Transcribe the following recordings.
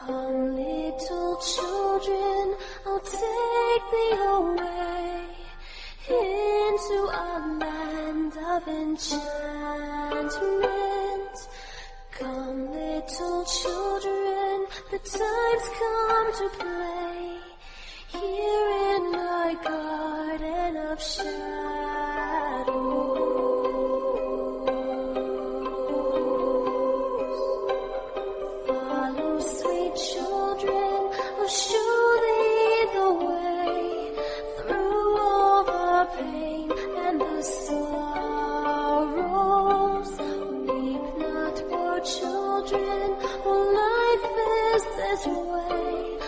Come, little children, I'll take thee away into a land of enchantment. Come, little children, the time's come to play here in my garden of shadows. Follow, sweet children, I'll show thee the way through all the pain and the sorrows. Weep not, poor children, for life is this way,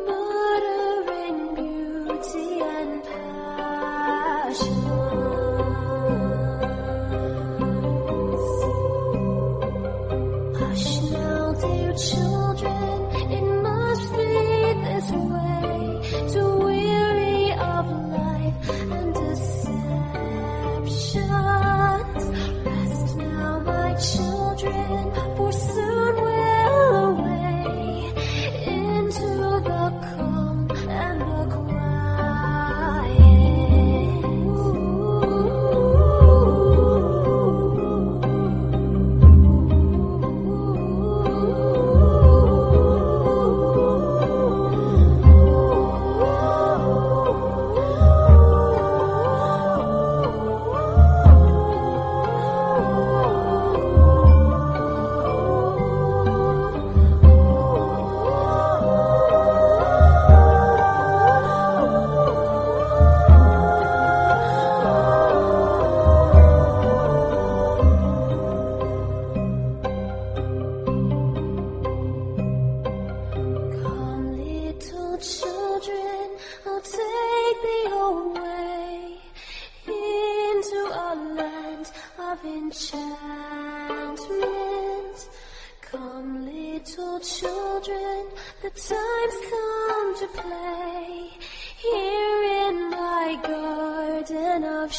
murdering beauty and passion. Hush now, dear children, it must be this way, to weary of life and deceptions. Rest now, my children, for soon we'll away into the calm and the Come, little children, I'll take thee away into a land of enchantment. Come, little children, the time's come to play here in my garden of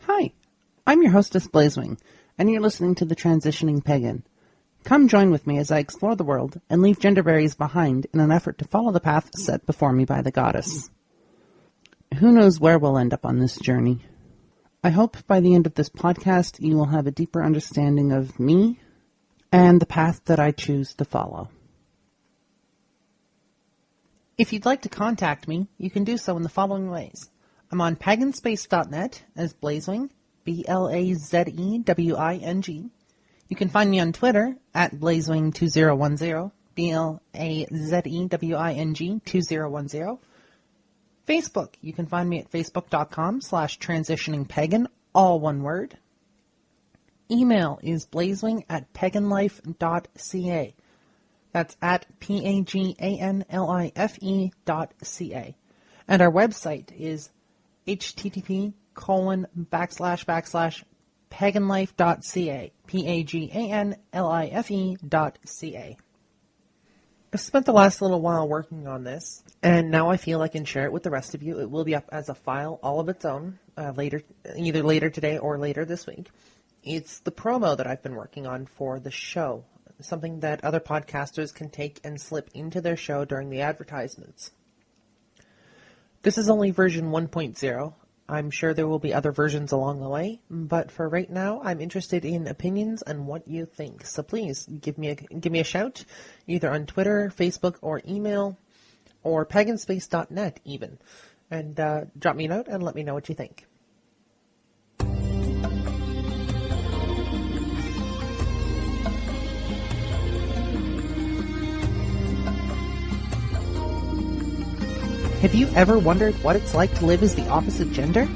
Hi, I'm your hostess Blazewing, and you're listening to The Transitioning Pagan. Come join with me as I explore the world and leave gender barriers behind in an effort to follow the path set before me by the goddess. Who knows where we'll end up on this journey? I hope by the end of this podcast you will have a deeper understanding of me and the path that I choose to follow. If you'd like to contact me, you can do so in the following ways. I'm on paganspace.net as Blazewing, Blazewing. You can find me on Twitter at Blazewing2010, Blazewing2010. Facebook, you can find me at facebook.com/transitioningpagan, all one word. Email is blazewing@paganlife.ca. That's at PAGANLIFE.ca. And our website is http://paganlife.ca, PAGANLIFE.ca. I've spent the last little while working on this, and now I feel I can share it with the rest of you. It will be up as a file all of its own, either later today or later this week. It's the promo that I've been working on for the show, something that other podcasters can take and slip into their show during the advertisements. This is only version 1.0. I'm sure there will be other versions along the way, but for right now, I'm interested in opinions and what you think. So please give me a shout, either on Twitter, Facebook, or email, or paganspace.net even, and drop me a note and let me know what you think. Have you ever wondered what it's like to live as the opposite gender?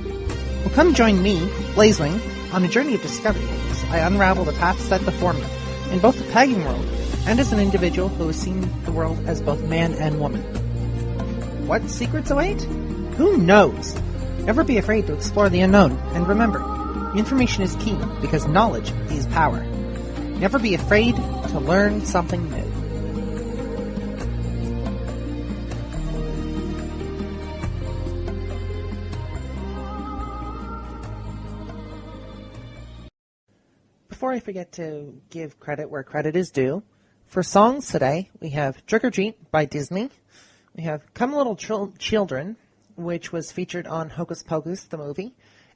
Well, come join me, Blazewing, on a journey of discovery as I unravel the path set before me, in both the pagan world and as an individual who has seen the world as both man and woman. What secrets await? Who knows? Never be afraid to explore the unknown, and remember, information is key because knowledge is power. Never be afraid to learn something new. Before I forget to give credit where credit is due, for songs today, we have Trick or Treat by Disney. We have Come Little Children, which was featured on Hocus Pocus, the movie.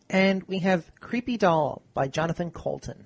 And we have Creepy Doll by Jonathan Colton.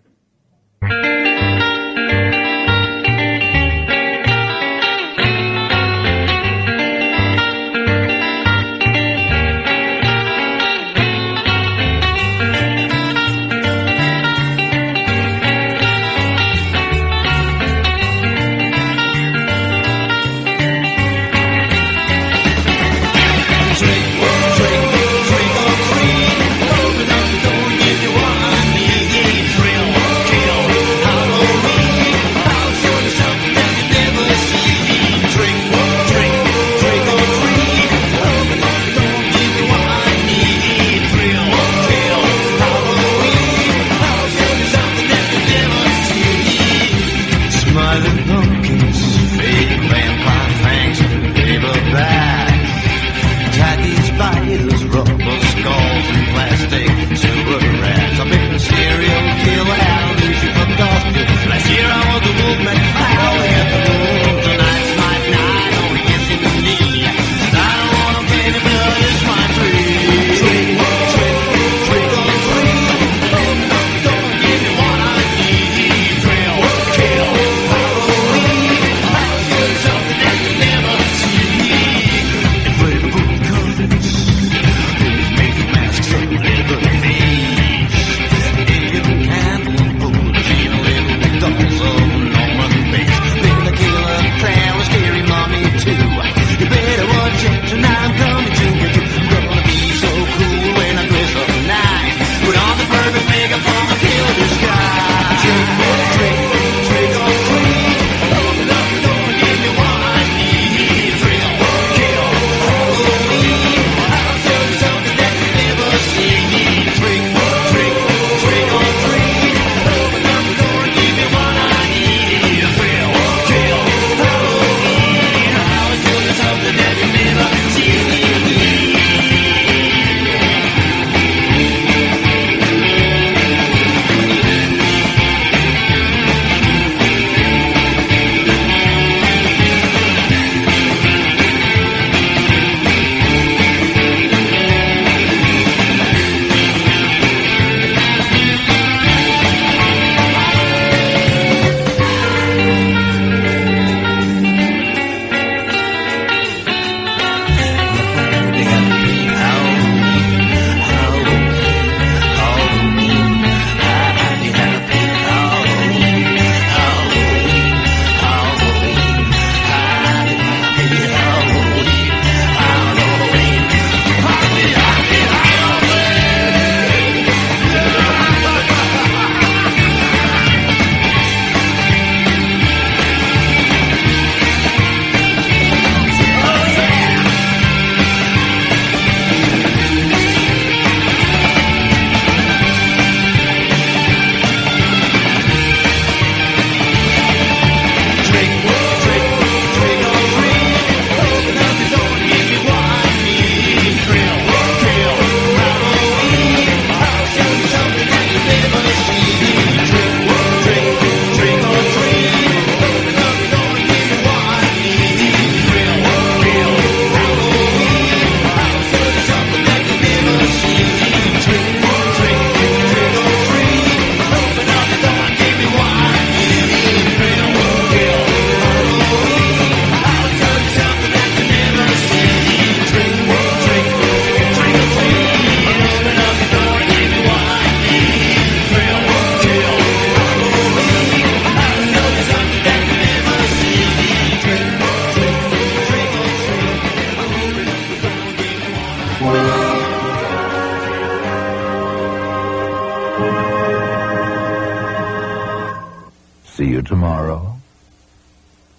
See you tomorrow.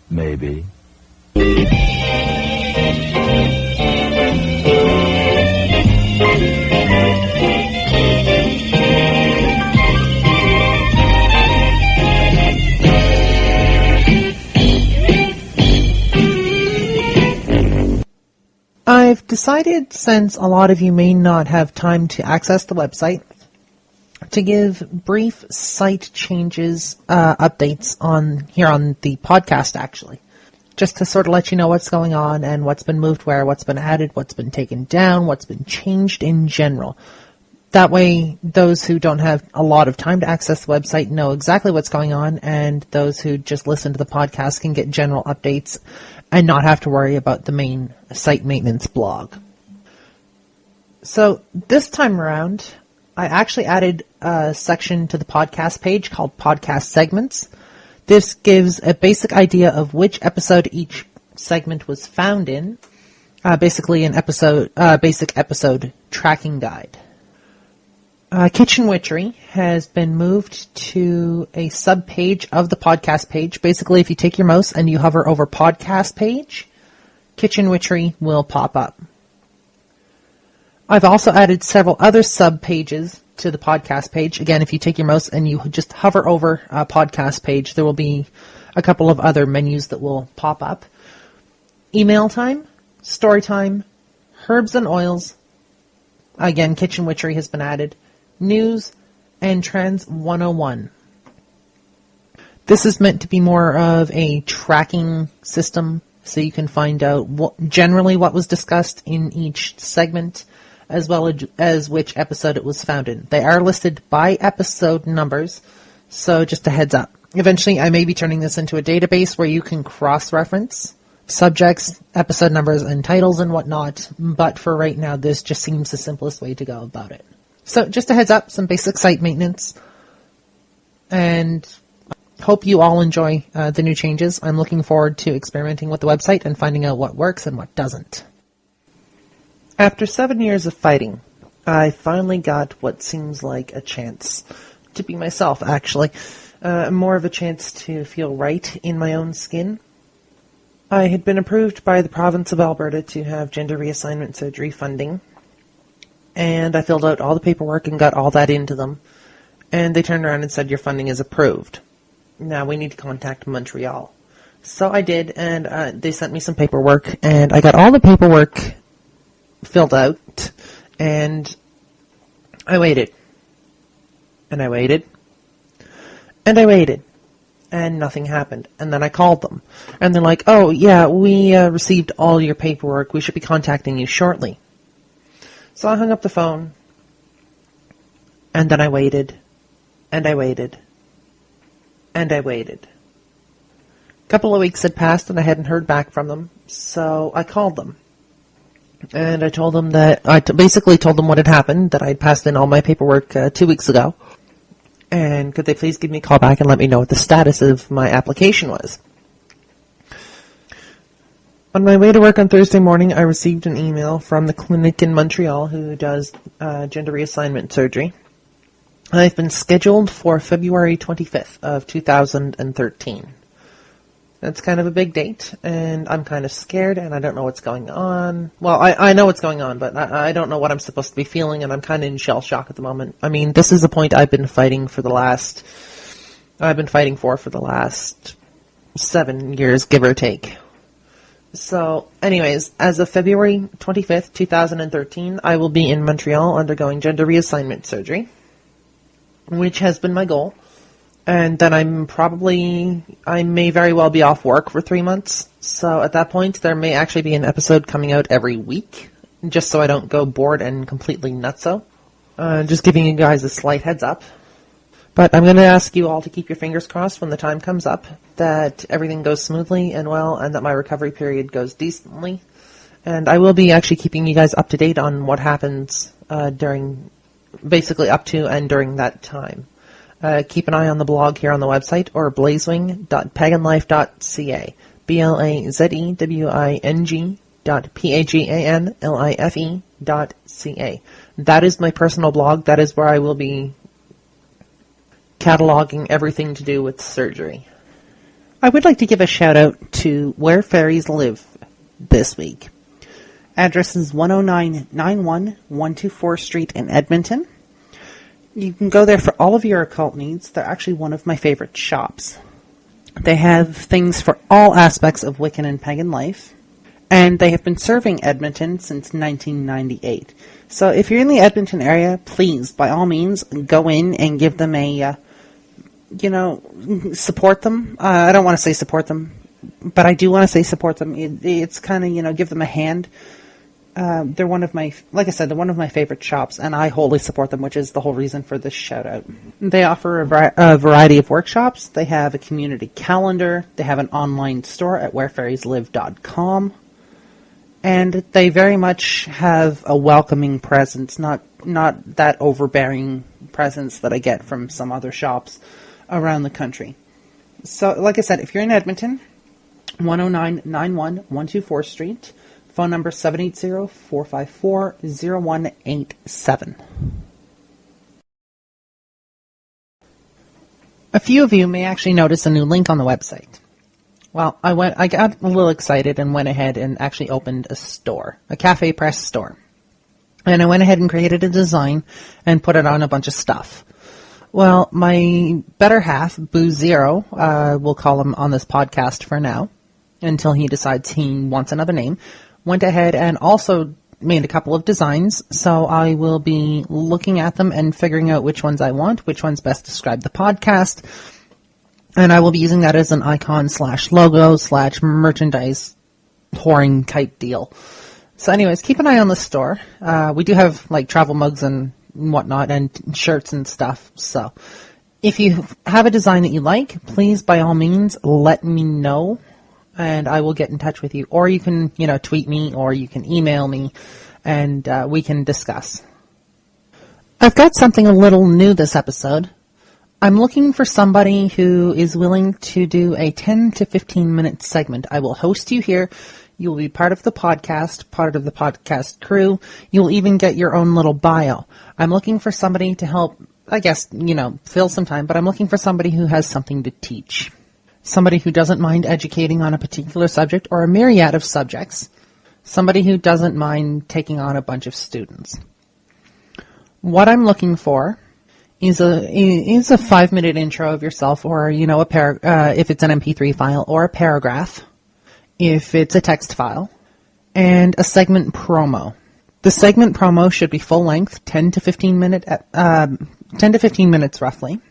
Maybe. I've decided, since a lot of you may not have time to access the website, to give brief site changes, updates on the podcast, actually. Just to sort of let you know what's going on and what's been moved where, what's been added, what's been taken down, what's been changed in general. That way, those who don't have a lot of time to access the website know exactly what's going on, and those who just listen to the podcast can get general updates and not have to worry about the main site maintenance blog. So this time around, I actually added a section to the podcast page called Podcast Segments. This gives a basic idea of which episode each segment was found in. Basically an basic episode tracking guide. Kitchen Witchery has been moved to a sub-page of the podcast page. Basically, if you take your mouse and you hover over podcast page, Kitchen Witchery will pop up. I've also added several other sub-pages to the podcast page. Again, if you take your mouse and you just hover over a podcast page, there will be a couple of other menus that will pop up. Email time, story time, herbs and oils. Again, Kitchen Witchery has been added. News, and Trends 101. This is meant to be more of a tracking system, so you can find out generally what was discussed in each segment, as well as which episode it was found in. They are listed by episode numbers, so just a heads up. Eventually, I may be turning this into a database where you can cross-reference subjects, episode numbers, and titles and whatnot, but for right now, this just seems the simplest way to go about it. So just a heads up, some basic site maintenance, and hope you all enjoy the new changes. I'm looking forward to experimenting with the website and finding out what works and what doesn't. After 7 years of fighting, I finally got what seems like a chance to be myself, actually. More of a chance to feel right in my own skin. I had been approved by the province of Alberta to have gender reassignment surgery funding, and I filled out all the paperwork and got all that into them. And they turned around and said, your funding is approved. Now we need to contact Montreal. So I did, and they sent me some paperwork, and I got all the paperwork filled out, and I waited. And I waited. And I waited. And nothing happened. And then I called them. And they're like, oh, yeah, we received all your paperwork. We should be contacting you shortly. So I hung up the phone, and then I waited, and I waited, and I waited. A couple of weeks had passed, and I hadn't heard back from them, so I called them. And I told them that, basically told them what had happened, that I had passed in all my paperwork 2 weeks ago, and could they please give me a call back and let me know what the status of my application was. On my way to work on Thursday morning, I received an email from the clinic in Montreal who does gender reassignment surgery. I've been scheduled for February 25th of 2013. That's kind of a big date, and I'm kind of scared, and I don't know what's going on. Well, I know what's going on, but I don't know what I'm supposed to be feeling, and I'm kind of in shell shock at the moment. I mean, this is a point I've been fighting for the last 7 years, give or take. So, anyways, as of February 25th, 2013, I will be in Montreal undergoing gender reassignment surgery, which has been my goal. And then I may very well be off work for 3 months. So at that point, there may actually be an episode coming out every week, just so I don't go bored and completely nutso. Just giving you guys a slight heads up. But I'm going to ask you all to keep your fingers crossed when the time comes up, that everything goes smoothly and well, and that my recovery period goes decently. And I will be actually keeping you guys up to date on what happens basically up to and during that time. Keep an eye on the blog here on the website, or blazewing.paganlife.ca. blazewing.paganlife.ca. That is my personal blog. That is where I will be cataloging everything to do with surgery. I would like to give a shout out to Where Fairies Live this week. Address is 10991 124 Street in Edmonton. You can go there for all of your occult needs. They're actually one of my favorite shops. They have things for all aspects of Wiccan and pagan life. And they have been serving Edmonton since 1998. So if you're in the Edmonton area, please, by all means, go in and give them a, support them. I don't want to say support them, but I do want to say support them. It's kind of, give them a hand. They're one of my favorite shops, and I wholly support them, which is the whole reason for this shout out. They offer a variety of workshops. They have a community calendar. They have an online store at wherefairieslive.com. And they very much have a welcoming presence, not that overbearing presence that I get from some other shops around the country. So, like I said, if you're in Edmonton, 10991 124th Street, phone number 780-454-0187. A few of you may actually notice a new link on the website. Well, I got a little excited and went ahead and actually opened a store, a cafe press store. And I went ahead and created a design and put it on a bunch of stuff. Well, my better half, Boo Zero, we'll call him on this podcast for now, until he decides he wants another name, went ahead and also made a couple of designs. So I will be looking at them and figuring out which ones I want, which ones best describe the podcast. And I will be using that as an icon / logo / merchandise whoring type deal. So anyways, keep an eye on the store. We do have like travel mugs and whatnot and shirts and stuff. So if you have a design that you like, please by all means let me know and I will get in touch with you. Or you can, tweet me or you can email me and we can discuss. I've got something a little new this episode. I'm looking for somebody who is willing to do a 10 to 15 minute segment. I will host you here. You will be part of the podcast crew. You'll even get your own little bio. I'm looking for somebody to help, I guess, fill some time, but I'm looking for somebody who has something to teach. Somebody who doesn't mind educating on a particular subject or a myriad of subjects. Somebody who doesn't mind taking on a bunch of students. What I'm looking for is a 5-minute intro of yourself, or if it's an MP3 file, or a paragraph, if it's a text file, and a segment promo. The segment promo should be full length, 10 to 15 minutes roughly,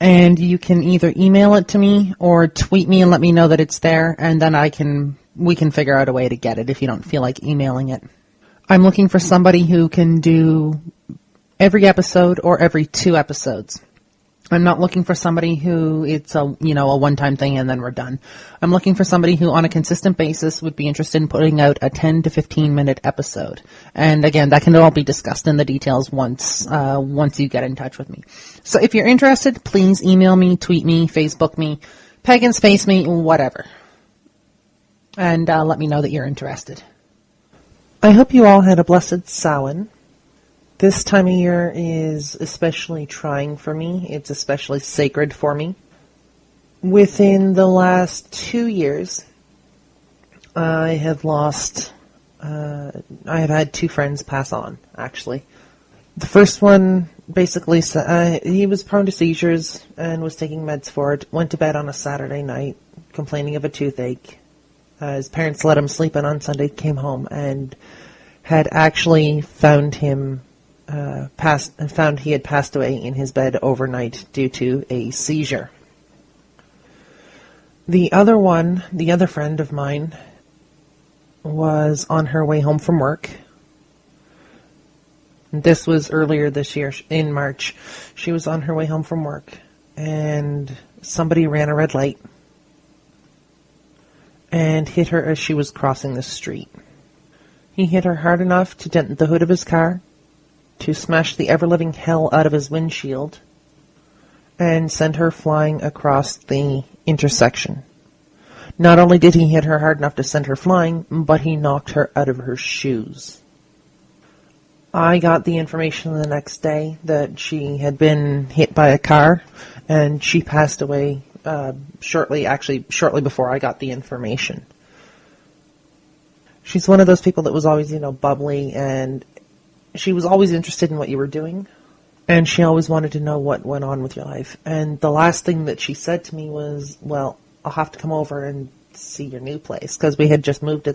and you can either email it to me or tweet me and let me know that it's there, and then we can figure out a way to get it if you don't feel like emailing it. I'm looking for somebody who can do every episode or every 2 episodes. I'm not looking for somebody who it's a one-time thing and then we're done. I'm looking for somebody who on a consistent basis would be interested in putting out a 10 to 15 minute episode. And again, that can all be discussed in the details once you get in touch with me. So if you're interested, please email me, tweet me, Facebook me, Pagan space me, whatever. And let me know that you're interested. I hope you all had a blessed Samhain. This time of year is especially trying for me. It's especially sacred for me. Within the last 2 years, I have had 2 friends pass on, actually. The first one, basically, he was prone to seizures and was taking meds for it. Went to bed on a Saturday night, complaining of a toothache. His parents let him sleep in on Sunday, came home, and had actually found him found he had passed away in his bed overnight due to a seizure. The other friend of mine, was on her way home from work. This was earlier this year, in March. She was on her way home from work, and somebody ran a red light and hit her as she was crossing the street. He hit her hard enough to dent the hood of his car, to smash the ever-living hell out of his windshield, and send her flying across the intersection. Not only did he hit her hard enough to send her flying, but he knocked her out of her shoes. I got the information the next day that she had been hit by a car, and she passed away shortly before I got the information. She's one of those people that was always, bubbly, and she was always interested in what you were doing, and she always wanted to know what went on with your life. And the last thing that she said to me was, well, I'll have to come over and see your new place, because we had just moved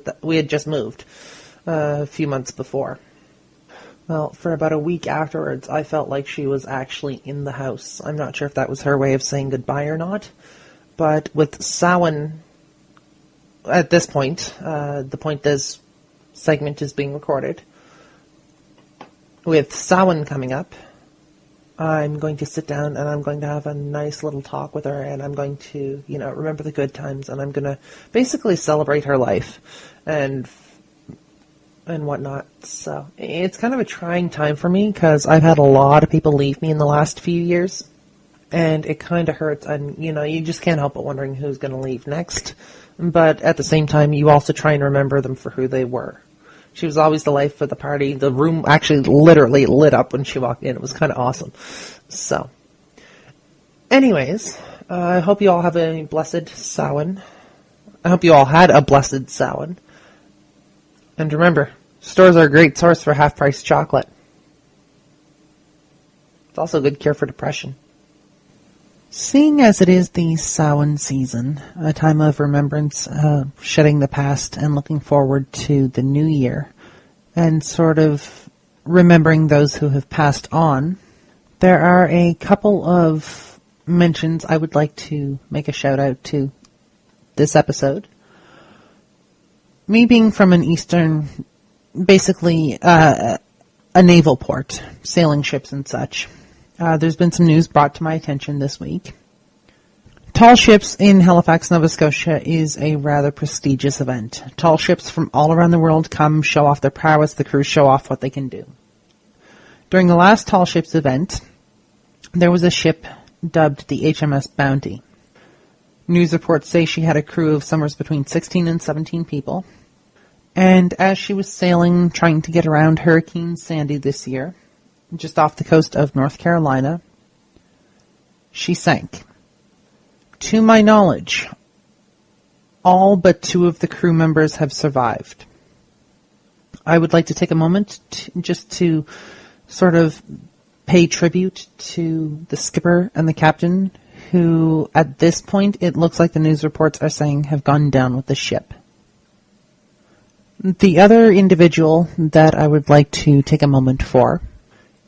a few months before. Well, for about a week afterwards, I felt like she was actually in the house. I'm not sure if that was her way of saying goodbye or not, but with Samhain, at this point, the point this segment is being recorded, with Samhain coming up, I'm going to sit down and I'm going to have a nice little talk with her, and I'm going to, remember the good times, and I'm going to basically celebrate her life and whatnot. So it's kind of a trying time for me, because I've had a lot of people leave me in the last few years, and it kind of hurts, and you just can't help but wondering who's going to leave next. But at the same time, you also try and remember them for who they were. She was always the life of the party. The room actually literally lit up when she walked in. It was kind of awesome. So, anyways, I hope you all have a blessed Samhain. I hope you all had a blessed Samhain. And remember, stores are a great source for half-price chocolate. It's also a good cure for depression. Seeing as it is the Samhain season, a time of remembrance, shedding the past and looking forward to the new year, and sort of remembering those who have passed on, there are a couple of mentions I would like to make a shout out to this episode. Me being from an eastern, basically a naval port, sailing ships and such, there's been some news brought to my attention this week. Tall Ships in Halifax, Nova Scotia is a rather prestigious event. Tall ships from all around the world come, show off their prowess, the crews show off what they can do. During the last Tall Ships event, there was a ship dubbed the HMS Bounty. News reports say she had a crew of somewhere between 16 and 17 people. And as she was sailing, trying to get around Hurricane Sandy this year, just off the coast of North Carolina, she sank. To my knowledge, all but 2 of the crew members have survived. I would like to take a moment just to sort of pay tribute to the skipper and the captain, who at this point, it looks like the news reports are saying, have gone down with the ship. The other individual that I would like to take a moment for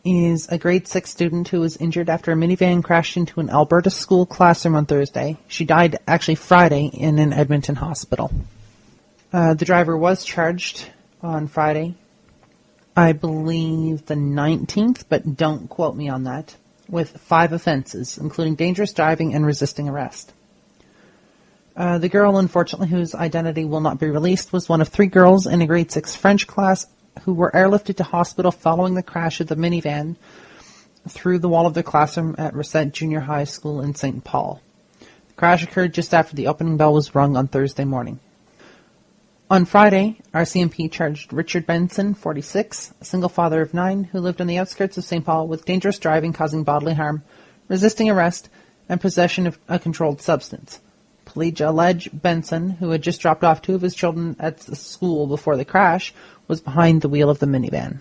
is a grade 6 student who was injured after a minivan crashed into an Alberta school classroom on Thursday. She died actually Friday in an Edmonton hospital. The driver was charged on Friday, I believe the 19th, but don't quote me on that, with 5 offenses, including dangerous driving and resisting arrest. The girl, unfortunately, whose identity will not be released, was one of 3 girls in a grade 6 French class who were airlifted to hospital following the crash of the minivan through the wall of their classroom at Reset Junior High School in St. Paul. The crash occurred just after the opening bell was rung on Thursday morning. On Friday, RCMP charged Richard Benson, 46, a single father of 9, who lived on the outskirts of St. Paul with dangerous driving causing bodily harm, resisting arrest, and possession of a controlled substance. Police allege Benson, who had just dropped off 2 of his children at the school before the crash, was behind the wheel of the minivan.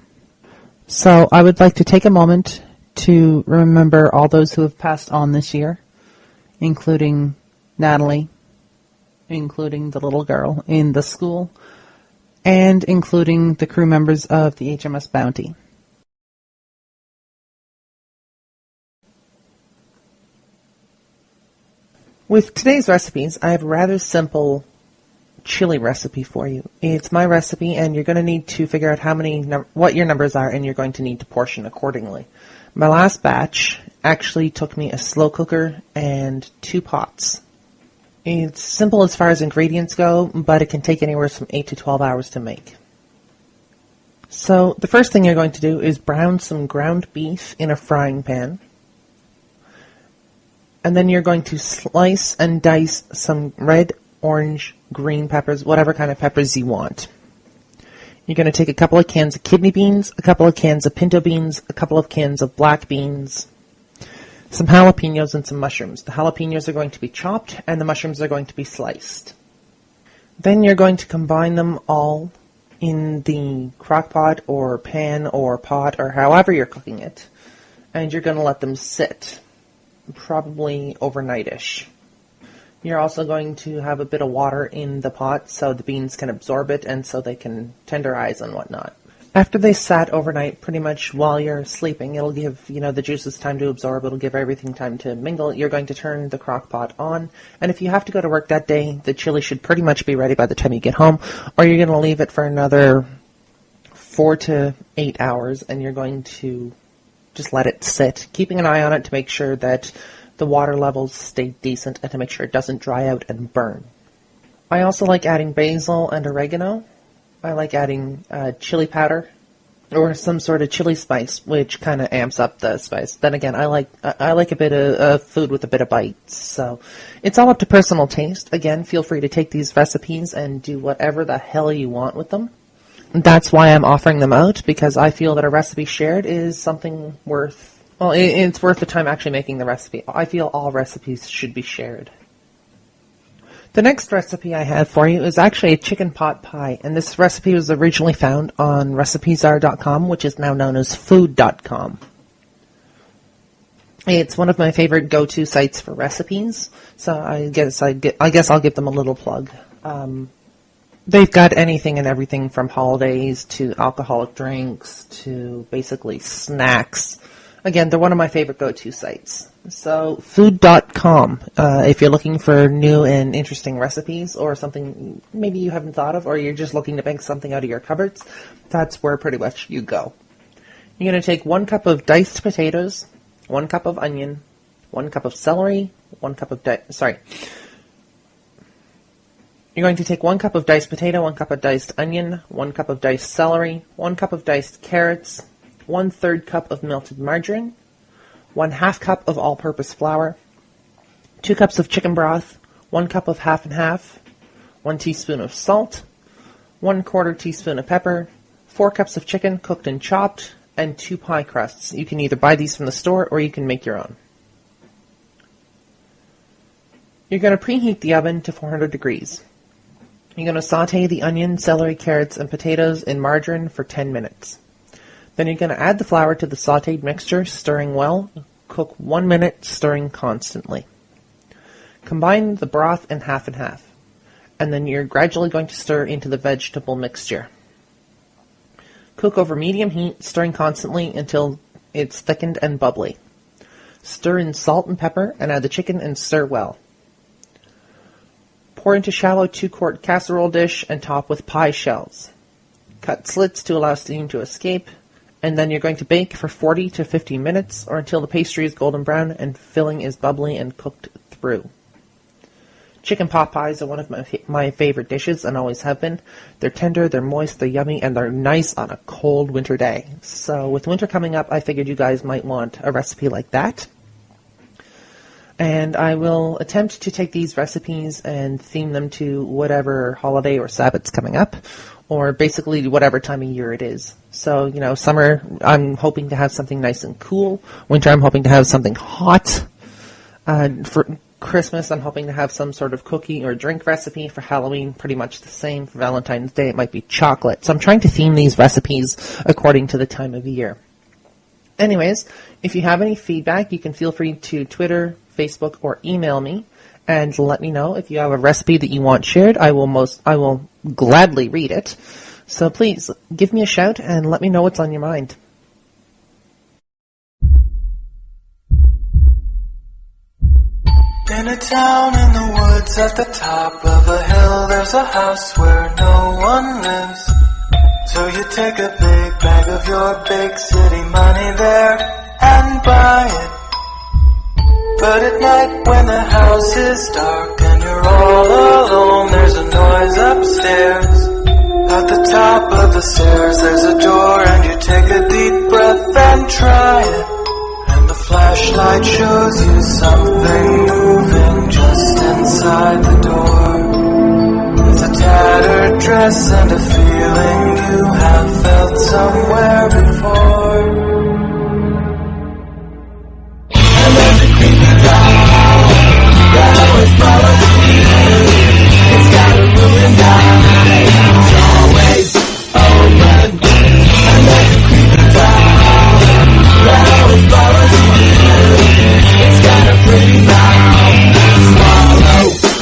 So I would like to take a moment to remember all those who have passed on this year, including Natalie, including the little girl in the school, and including the crew members of the HMS Bounty. With today's recipes, I have a rather simple chili recipe for you. It's my recipe, and you're going to need to figure out what your numbers are, and you're going to need to portion accordingly. My last batch actually took me a slow cooker and 2 pots. It's simple as far as ingredients go, but it can take anywhere from 8 to 12 hours to make. So the first thing you're going to do is brown some ground beef in a frying pan. And then you're going to slice and dice some red, orange, green peppers, whatever kind of peppers you want. You're going to take a couple of cans of kidney beans, a couple of cans of pinto beans, a couple of cans of black beans, some jalapenos, and some mushrooms. The jalapenos are going to be chopped, and the mushrooms are going to be sliced. Then you're going to combine them all in the crock pot or pan or pot or however you're cooking it, and you're going to let them sit, probably overnight-ish. You're also going to have a bit of water in the pot so the beans can absorb it and so they can tenderize and whatnot. After they sat overnight, pretty much while you're sleeping, it'll give, the juices time to absorb. It'll give everything time to mingle. You're going to turn the crock pot on. And if you have to go to work that day, the chili should pretty much be ready by the time you get home. Or you're going to leave it for another 4 to 8 hours, and you're going to just let it sit, keeping an eye on it to make sure that the water levels stay decent and to make sure it doesn't dry out and burn. I also like adding basil and oregano. I like adding chili powder or some sort of chili spice, which kind of amps up the spice. Then again, I like a bit of food with a bit of bite, so it's all up to personal taste. Again, feel free to take these recipes and do whatever the hell you want with them. That's why I'm offering them out, because I feel that a recipe shared is something worth, it's worth the time actually making the recipe. I feel all recipes should be shared. The next recipe I have for you is actually a chicken pot pie, and this recipe was originally found on recipesar.com, which is now known as food.com. It's one of my favorite go-to sites for recipes, so I guess I'll give them a little plug. They've got anything and everything from holidays to alcoholic drinks to basically snacks. Again, they're one of my favorite go-to sites. So, food.com, if you're looking for new and interesting recipes or something maybe you haven't thought of, or you're just looking to make something out of your cupboards, that's where pretty much you go. You're going to take 1 cup of diced potatoes, 1 cup of onion, 1 cup of celery, 1 cup of You're going to take 1 cup of diced potato, 1 cup of diced onion, 1 cup of diced celery, 1 cup of diced carrots, 1/3 cup of melted margarine, 1/2 cup of all-purpose flour, 2 cups of chicken broth, 1 cup of half and half, 1 teaspoon of salt, 1/4 teaspoon of pepper, 4 cups of chicken cooked and chopped, and 2 pie crusts. You can either buy these from the store or you can make your own. You're going to preheat the oven to 400 degrees. You're going to saute the onion, celery, carrots, and potatoes in margarine for 10 minutes. Then you're going to add the flour to the sautéed mixture, stirring well. Cook 1 minute, stirring constantly. Combine the broth in half and half. And then you're gradually going to stir into the vegetable mixture. Cook over medium heat, stirring constantly until it's thickened and bubbly. Stir in salt and pepper and add the chicken and stir well. Pour into shallow 2-quart casserole dish and top with pie shells. Cut slits to allow steam to escape. And then you're going to bake for 40 to 50 minutes or until the pastry is golden brown and filling is bubbly and cooked through. Chicken pot pies are one of my favorite dishes and always have been. They're tender, they're moist, they're yummy, and they're nice on a cold winter day. So with winter coming up, I figured you guys might want a recipe like that. And I will attempt to take these recipes and theme them to whatever holiday or Sabbath's coming up, or basically whatever time of year it is. So, summer, I'm hoping to have something nice and cool. Winter, I'm hoping to have something hot. For Christmas, I'm hoping to have some sort of cookie or drink recipe. For Halloween, pretty much the same. For Valentine's Day, it might be chocolate. So I'm trying to theme these recipes according to the time of year. Anyways, if you have any feedback, you can feel free to Twitter, Facebook, or email me and let me know. If you have a recipe that you want shared, I will gladly read it. So please give me a shout and let me know what's on your mind. In a town in the woods at the top of a hill, there's a house where no one lives. So you take a big bag of your big city money there and buy it. But at night when the house is dark and you're all alone, there's a noise upstairs. At the top of the stairs there's a door and you take a deep breath and try it. And the flashlight shows you something moving just inside the door. It's a tattered dress and a feeling you have felt somewhere before. And there's a creepy doll that always follows you. It's got a ruined eye, it's always open. And there's a creepy doll that always follows you. It's got a pretty mouth, swallow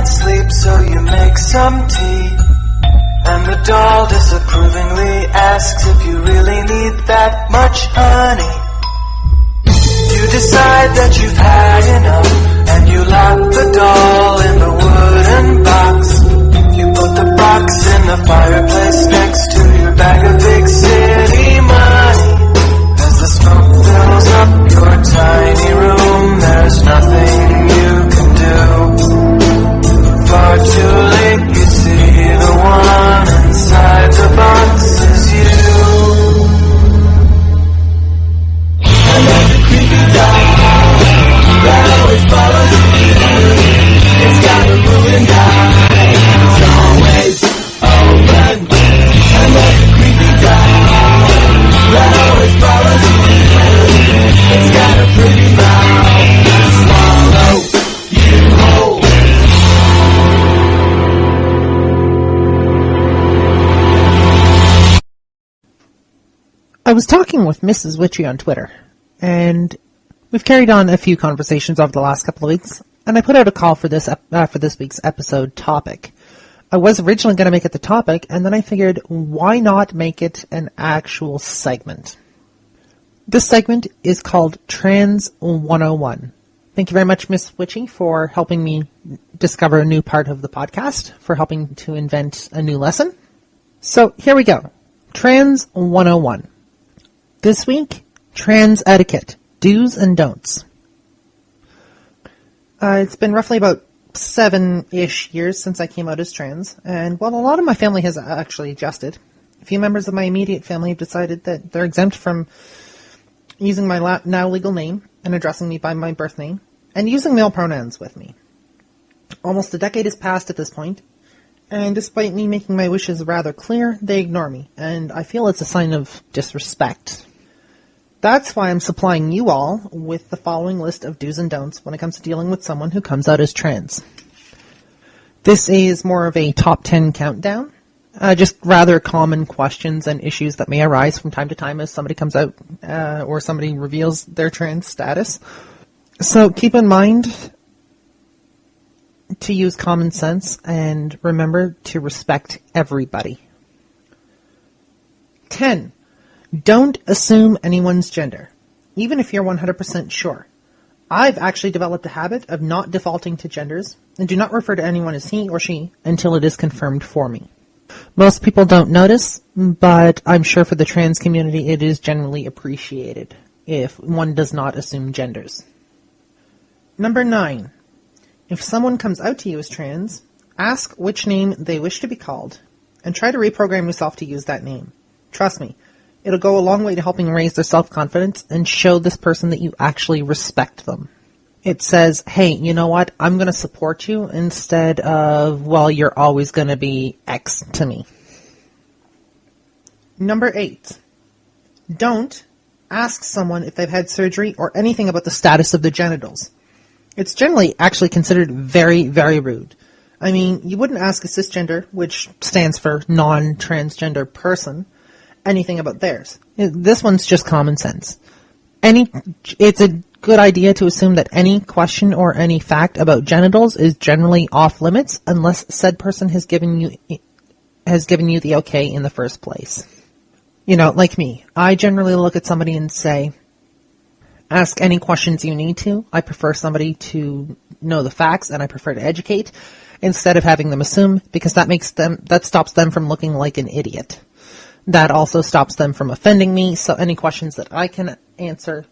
can't sleep, so you make some tea. And the doll disapprovingly asks if you really need that much honey. You decide that you've had enough, and you lock the doll in the wooden box. You put the box in the fireplace next to your bag of big city money. As the smoke fills up your tiny room, there's nothing you can do. Far too late, you see the one inside the box is you. Another creepy doll that always follows you. It's got a ruined eye, it's always open. Another creepy doll that always follows you. It's got a pretty mouth, swallow you whole. I was talking with Mrs. Witchy on Twitter, and we've carried on a few conversations over the last couple of weeks, and I put out a call for this week's episode topic. I was originally going to make it the topic, and then I figured, why not make it an actual segment? This segment is called Trans 101. Thank you very much, Miss Witchy, for helping me discover a new part of the podcast, for helping to invent a new lesson. So here we go. Trans 101. This week, trans etiquette, do's and don'ts. It's been roughly about 7-ish years since I came out as trans, and while a lot of my family has actually adjusted, a few members of my immediate family have decided that they're exempt from using my now legal name and addressing me by my birth name, and using male pronouns with me. Almost a decade has passed at this point, and despite me making my wishes rather clear, they ignore me, and I feel it's a sign of disrespect. That's why I'm supplying you all with the following list of do's and don'ts when it comes to dealing with someone who comes out as trans. This is more of a top 10 countdown, just rather common questions and issues that may arise from time to time as somebody comes out or somebody reveals their trans status. So keep in mind to use common sense and remember to respect everybody. 10. Don't assume anyone's gender, even if you're 100% sure. I've actually developed a habit of not defaulting to genders and do not refer to anyone as he or she until it is confirmed for me. Most people don't notice, but I'm sure for the trans community it is generally appreciated if one does not assume genders. Number 9. If someone comes out to you as trans, ask which name they wish to be called and try to reprogram yourself to use that name. Trust me, it'll go a long way to helping raise their self-confidence and show this person that you actually respect them. It says, hey, you know what? I'm going to support you instead of, well, you're always going to be X to me. Number 8. Don't ask someone if they've had surgery or anything about the status of their genitals. It's generally actually considered very, very rude. I mean, you wouldn't ask a cisgender, which stands for non-transgender person, anything about theirs. This one's just common sense. It's a good idea to assume that any question or any fact about genitals is generally off limits unless said person has given you the okay in the first place. You know, like me, I generally look at somebody and say, ask any questions you need to. I prefer somebody to know the facts and I prefer to educate instead of having them assume, because that stops them from looking like an idiot. That also stops them from offending me, so any questions that I can answer,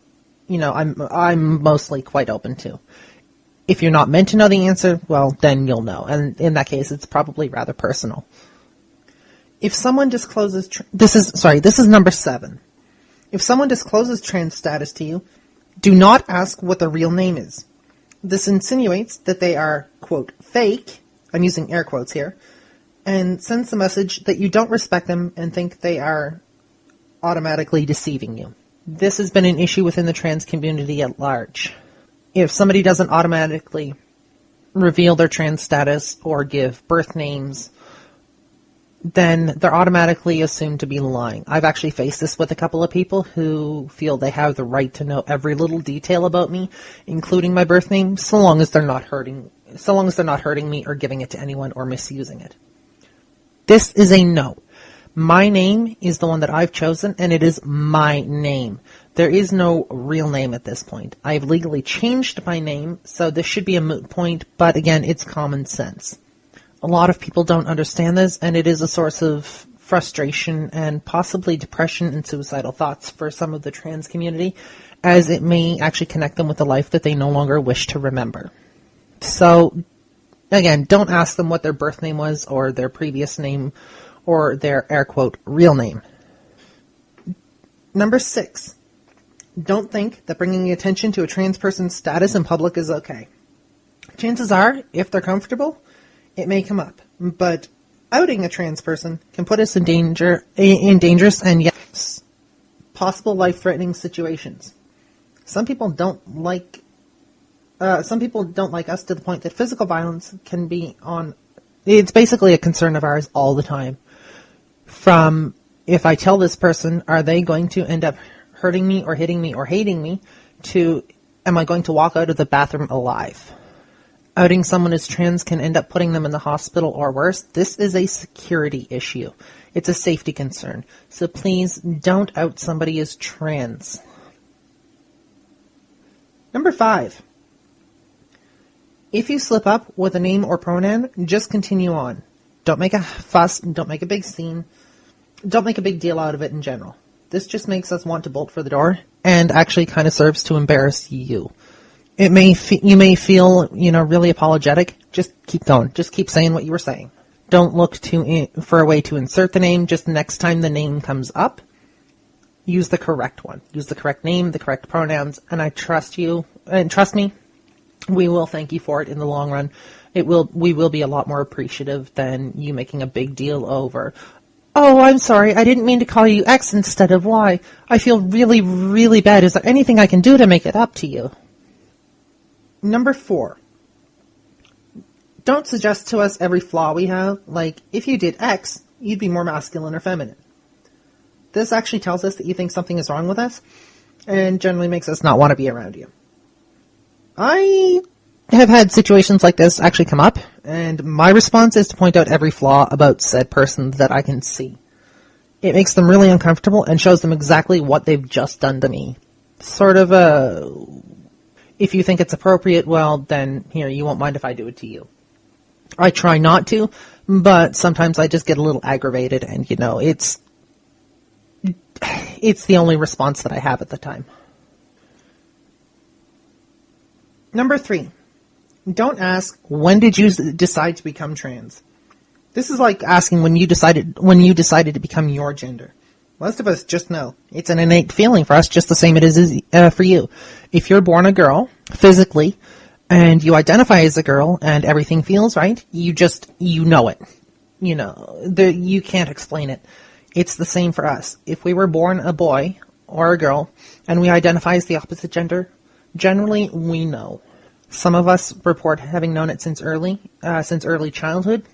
you know, I'm mostly quite open to. If you're not meant to know the answer, well, then you'll know, and in that case, it's probably rather personal. If someone discloses, this is number 7. If someone discloses trans status to you, do not ask what their real name is. This insinuates that they are, quote, fake, I'm using air quotes here, and sends the message that you don't respect them and think they are automatically deceiving you. This has been an issue within the trans community at large. If somebody doesn't automatically reveal their trans status or give birth names then they're automatically assumed to be lying. I've actually faced this with a couple of people who feel they have the right to know every little detail about me, including my birth name, so long as they're not hurting me or giving it to anyone or misusing it. This is a no. My name is the one that I've chosen, and it is my name. There is no real name at this point. I've legally changed my name, so this should be a moot point, but again, it's common sense. A lot of people don't understand this, and it is a source of frustration and possibly depression and suicidal thoughts for some of the trans community, as it may actually connect them with a life that they no longer wish to remember. So, again, don't ask them what their birth name was or their previous name or their, air quote, real name. Number 6. Don't think that bringing attention to a trans person's status in public is okay. Chances are, if they're comfortable, it may come up. But outing a trans person can put us in dangerous and yes, possible life-threatening situations. Some people don't like us to the point that physical violence can be on. It's basically a concern of ours all the time. From, if I tell this person, are they going to end up hurting me or hitting me or hating me, to, am I going to walk out of the bathroom alive? Outing someone as trans can end up putting them in the hospital or worse. This is a security issue. It's a safety concern. So please don't out somebody as trans. Number 5. If you slip up with a name or pronoun, just continue on. Don't make a fuss. Don't make a big scene. Don't make a big deal out of it in general. This just makes us want to bolt for the door and actually kind of serves to embarrass you. You may feel, really apologetic. Just keep going. Just keep saying what you were saying. Don't look for a way to insert the name. Just next time the name comes up, use the correct one. Use the correct name, the correct pronouns, and I trust you. And trust me, we will thank you for it in the long run. We will be a lot more appreciative than you making a big deal over, oh, I'm sorry, I didn't mean to call you X instead of Y. I feel really, really bad. Is there anything I can do to make it up to you? Number 4. Don't suggest to us every flaw we have. Like, if you did X, you'd be more masculine or feminine. This actually tells us that you think something is wrong with us, and generally makes us not want to be around you. I have had situations like this actually come up, and my response is to point out every flaw about said person that I can see. It makes them really uncomfortable and shows them exactly what they've just done to me. Sort of if you think it's appropriate, well, then here, you won't mind if I do it to you. I try not to, but sometimes I just get a little aggravated, and it's the only response that I have at the time. Number 3. Don't ask, when did you decide to become trans? This is like asking when you decided to become your gender. Most of us just know. It's an innate feeling for us, just the same it is for you. If you're born a girl, physically, and you identify as a girl, and everything feels right, you know it. You can't explain it. It's the same for us. If we were born a boy or a girl, and we identify as the opposite gender, generally we know. Some of us report having known it since early childhood.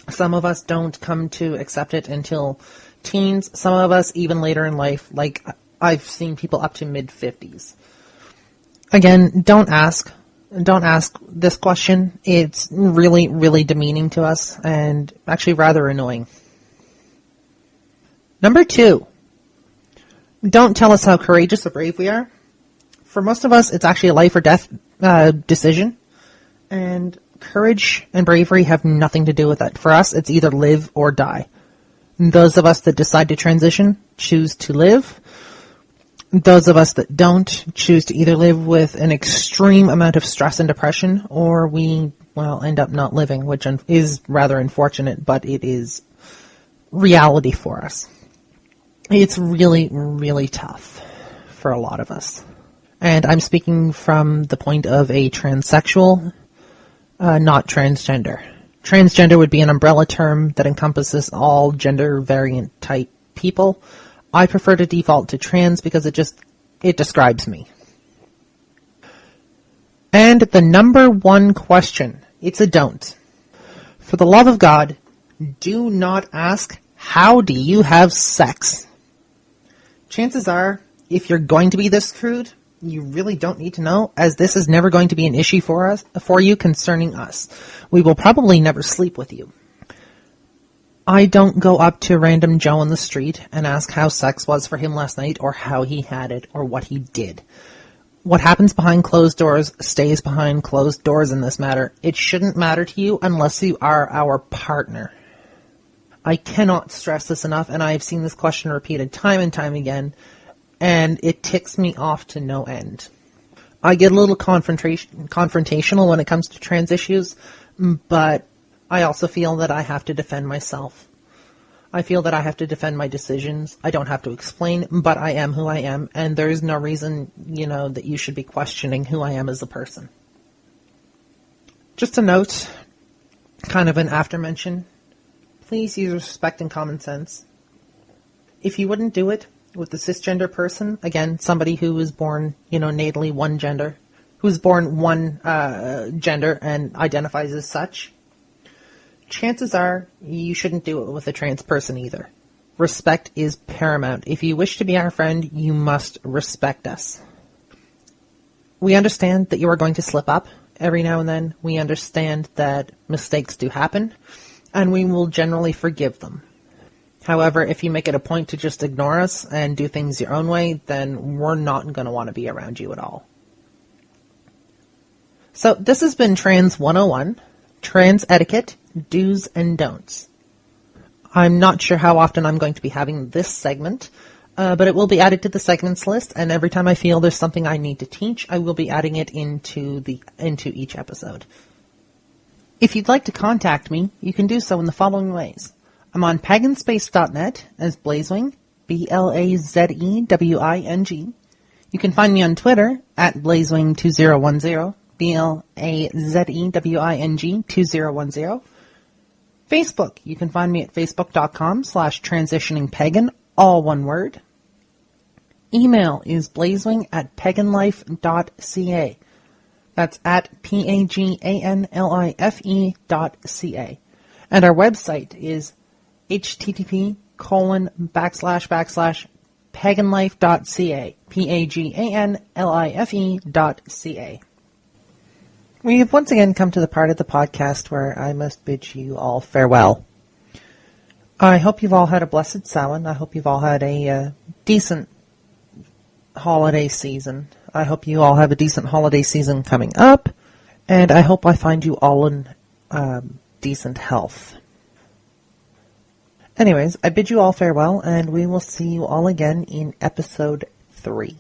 Some of us don't come to accept it until teens. Some of us even later in life, like I've seen people up to mid-50s. Again, don't ask this question. It's really, really demeaning to us and actually rather annoying. Number 2, don't tell us how courageous or brave we are. For most of us, it's actually a life or death decision, and courage and bravery have nothing to do with it. For us, it's either live or die. Those of us that decide to transition choose to live. Those of us that don't choose to either live with an extreme amount of stress and depression, or we, end up not living, which is rather unfortunate, but it is reality for us. It's really, really tough for a lot of us. And I'm speaking from the point of a transsexual, not transgender. Transgender would be an umbrella term that encompasses all gender variant type people. I prefer to default to trans because it describes me. And the number 1 question, it's a don't. For the love of God, Do not ask, how do you have sex? Chances are, if you're going to be this crude, you really don't need to know, as this is never going to be an issue for you concerning us. We will probably never sleep with you. I don't go up to random Joe on the street and ask how sex was for him last night, or how he had it, or what he did. What happens behind closed doors stays behind closed doors in this matter. It shouldn't matter to you unless you are our partner. I cannot stress this enough, and I have seen this question repeated time and time again, and it ticks me off to no end. I get a little confrontational when it comes to trans issues, but I also feel that I have to defend myself. I feel that I have to defend my decisions. I don't have to explain, but I am who I am, and there is no reason, that you should be questioning who I am as a person. Just a note, kind of an after mention, please use respect and common sense. If you wouldn't do it with a cisgender person, again, somebody who was born, natally one gender, who's born one gender and identifies as such, chances are you shouldn't do it with a trans person either. Respect is paramount. If you wish to be our friend, you must respect us. We understand that you are going to slip up every now and then. We understand that mistakes do happen, and we will generally forgive them. However, if you make it a point to just ignore us and do things your own way, then we're not going to want to be around you at all. So this has been Trans 101, Trans Etiquette, Do's and Don'ts. I'm not sure how often I'm going to be having this segment, but it will be added to the segments list, and every time I feel there's something I need to teach, I will be adding it into each episode. If you'd like to contact me, you can do so in the following ways. I'm on paganspace.net as Blazewing, Blazewing. You can find me on Twitter at Blazewing2010, Blazewing2010. Facebook, you can find me at facebook.com/transitioningpagan, all one word. Email is blazewing@paganlife.ca. That's at PAGANLIFE.ca. And our website is http://paganlife.ca, PAGANLIFE.ca. We have once again come to the part of the podcast where I must bid you all farewell. I hope you've all had a blessed Samhain. I hope you've all had a decent holiday season. I hope you all have a decent holiday season coming up, and I hope I find you all in decent health. Anyways, I bid you all farewell, and we will see you all again in episode 3.